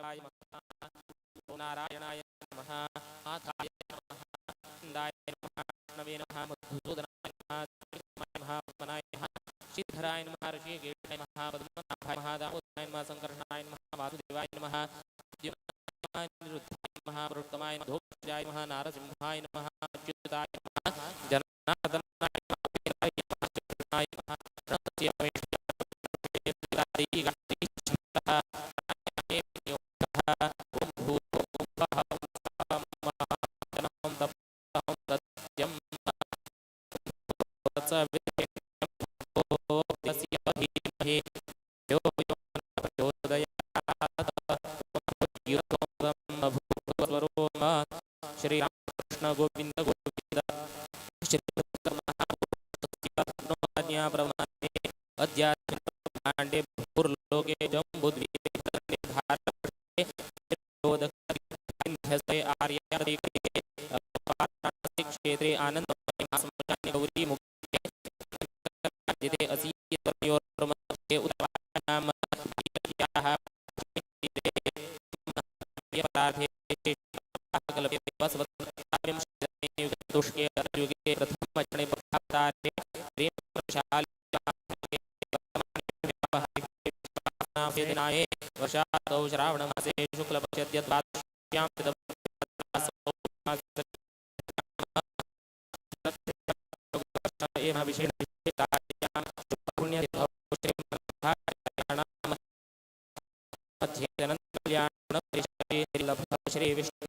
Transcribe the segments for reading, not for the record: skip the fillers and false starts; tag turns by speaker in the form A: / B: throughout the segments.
A: केशवाय नमः ओम नारायणाय नमः आथाय नमः इंदाय नमः विष्णवे नमः मधुसूदनाय नमः कृष्णाय नमः पद्मनाय नमः श्रीधराय नमः ऋषिकेशाय नमः पद्मनाभाय नमः दामोदराय नमः संकर्षणाय नमः वासुदेवाय नमः निरुद्धाय नमः पुरुषोत्तमाय नमः धूपजाय नमः नारसिंहाय नमः अच्युताय नमः जनार्दनाय नमः वीराय नमः कृष्णाय नमः श्री रामकृष्ण गोविंद गोविंद श्री प्रमाणे अध्यात्मे भूर्लोके जम्बुद्वीपे भारते आर्यादिके क्षेत्रे आनंदमय मासमकाने गौरी मुक्ते असीतयोर्मध्ये उत्तरायां युगे प्रथमचरणे प्रथावतारे प्रेमशालिनाये वर्षातौ श्रावणमासे शुक्लपक्षद्वादश्यां श्री विष्णु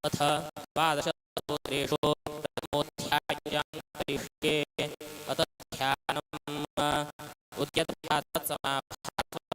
A: अथ द्वादशस्तोत्रेषु प्रथमोऽध्यायं करिष्ये अथ ध्यानम् उद्यतः तत्समाप्तान्ते